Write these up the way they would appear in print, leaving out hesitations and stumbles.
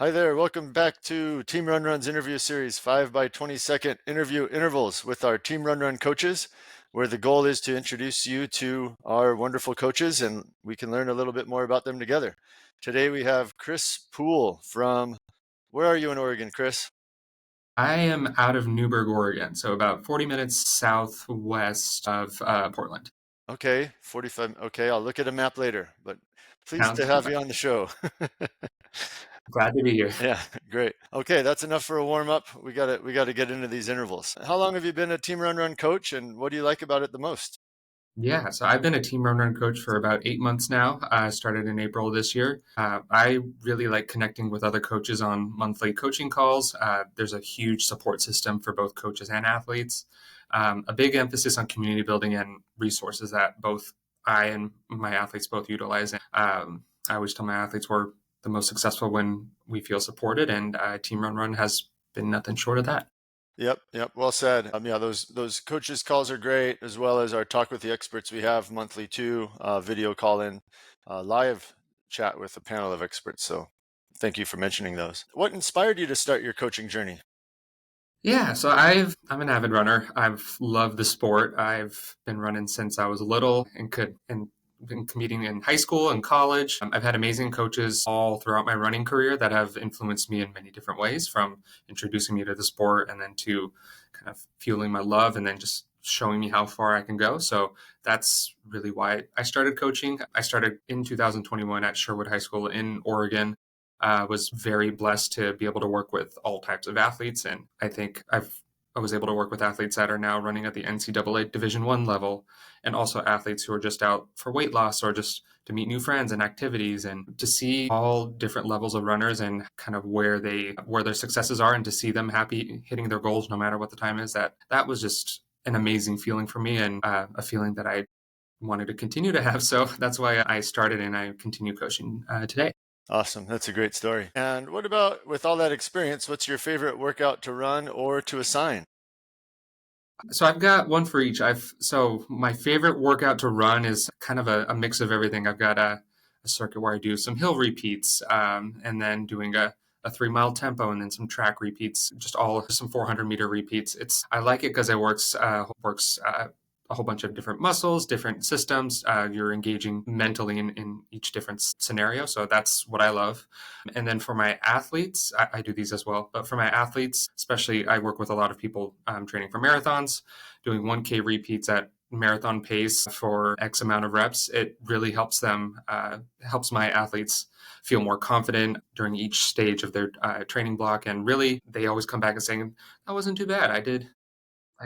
Hi there. Welcome back to Team RunRun's interview series, 5 by 20-second interview intervals with our Team RunRun coaches, where the goal is to introduce you to our wonderful coaches and we can learn a little bit more about them together. Today we have Chris Poole from, where are you in Oregon, Chris? I am out of Newburg, Oregon, so about 40 minutes southwest of Portland. Okay, 45. Okay, I'll look at a map later, but pleased to Sounds have perfect. you on the show. Glad to be here. Yeah, great. Okay, that's enough for a warm up. We gotta get into these intervals. How long have you been a Team RunRun coach and what do you like about it the most? Yeah, so I've been a Team RunRun coach for about 8 months now. I started in April this year. I really like connecting with other coaches on monthly coaching calls. There's a huge support system for both coaches and athletes. A big emphasis on community building and resources that both I and my athletes both utilize. I always tell my athletes we're the most successful when we feel supported, and Team RunRun has been nothing short of that. Yep. Well said. Yeah, those coaches calls are great, as well as our talk with the experts we have monthly too, video call in, live chat with a panel of experts. So thank you for mentioning those. What inspired you to start your coaching journey? Yeah, so I'm an avid runner. I've loved the sport. I've been running since I was little and been competing in high school and college. I've had amazing coaches all throughout my running career that have influenced me in many different ways, from introducing me to the sport and then to kind of fueling my love and then just showing me how far I can go. So that's really why I started coaching. I started in 2021 at Sherwood High School in Oregon. Was very blessed to be able to work with all types of athletes, and I think I was able to work with athletes that are now running at the NCAA Division One level, and also athletes who are just out for weight loss or just to meet new friends and activities, and to see all different levels of runners and kind of where their successes are, and to see them happy hitting their goals no matter what the time is. That was just an amazing feeling for me, and a feeling that I wanted to continue to have. So that's why I started and I continue coaching today. Awesome. That's a great story. And what about with all that experience, what's your favorite workout to run or to assign? So I've got one for each. So my favorite workout to run is kind of a mix of everything. I've got a circuit where I do some hill repeats, and then doing a 3 mile tempo, and then some track repeats, just all some 400-meter repeats. I like it because it works a whole bunch of different muscles, different systems. You're engaging mentally in each different scenario. So that's what I love. And then for my athletes, I do these as well. But for my athletes, especially, I work with a lot of people training for marathons, doing 1K repeats at marathon pace for X amount of reps. It really helps my athletes feel more confident during each stage of their training block. And really, they always come back and saying, that wasn't too bad. I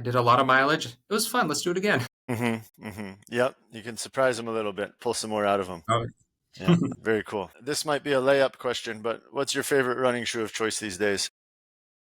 did a lot of mileage. It was fun. Let's do it again. Yep. You can surprise them a little bit, pull some more out of them. Oh. Yeah, very cool. This might be a layup question, but what's your favorite running shoe of choice these days?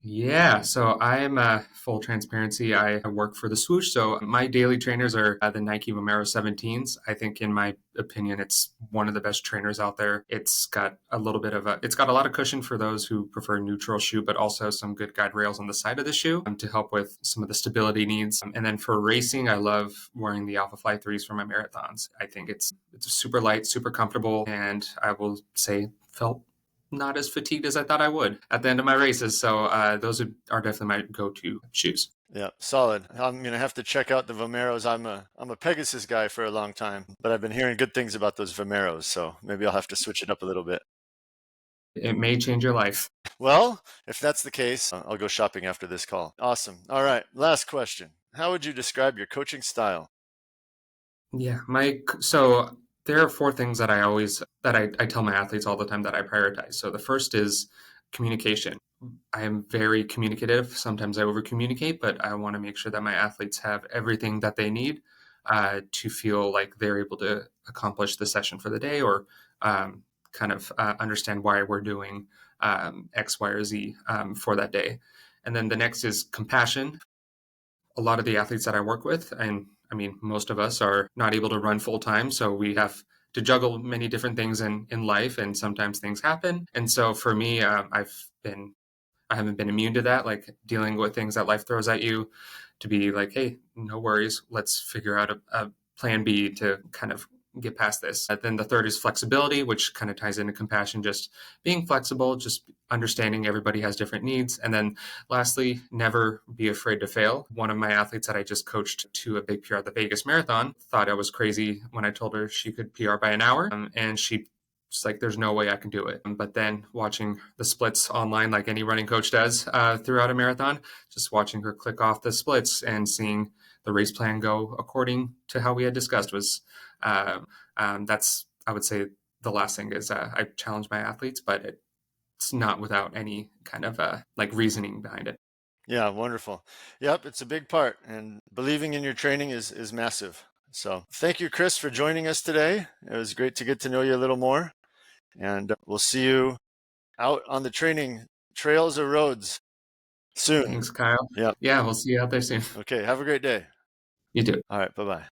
Yeah, so I'm full transparency. I work for the Swoosh, so my daily trainers are the Nike Vomero 17s. I think, in my opinion, it's one of the best trainers out there. It's got a lot of cushion for those who prefer a neutral shoe, but also some good guide rails on the side of the shoe to help with some of the stability needs. And then for racing, I love wearing the Alpha Fly 3s for my marathons. I think it's super light, super comfortable, and I will say felt not as fatigued as I thought I would at the end of my races. So those are definitely my go-to shoes. Yeah, solid. I'm gonna have to check out the Vomeros. I'm a Pegasus guy for a long time, but I've been hearing good things about those Vomeros, so maybe I'll have to switch it up a little bit. It may change your life. Well, if that's the case, I'll go shopping after this call. Awesome. All right, last question. How would you describe your coaching style? Yeah, so there are four things that I tell my athletes all the time that I prioritize. So the first is communication. I am very communicative. Sometimes I over communicate, but I want to make sure that my athletes have everything that they need to feel like they're able to accomplish the session for the day, or kind of understand why we're doing X, Y, or Z for that day. And then the next is compassion. A lot of the athletes that I work with, and I mean, most of us are not able to run full time. So we have to juggle many different things in life, and sometimes things happen. And so for me, I haven't been immune to that, like dealing with things that life throws at you, to be like, hey, no worries. Let's figure out a plan B to kind of get past this. Then the third is flexibility, which kind of ties into compassion, just being flexible, just understanding everybody has different needs. And then lastly, never be afraid to fail. One of my athletes that I just coached to a big PR at the Vegas Marathon thought I was crazy when I told her she could PR by an hour. And she just like, there's no way I can do it. But then watching the splits online, like any running coach does throughout a marathon, just watching her click off the splits and seeing the race plan go according to how we had discussed was that's, I would say, the last thing is I challenge my athletes, but it's not without any kind of like reasoning behind it. Yeah, wonderful. Yep, it's a big part, and believing in your training is massive. So thank you, Chris, for joining us today. It was great to get to know you a little more, and we'll see you out on the training trails or roads soon. Thanks, Kyle. Yep. Yeah, we'll see you out there soon. Okay, have a great day. You too. All right, bye-bye.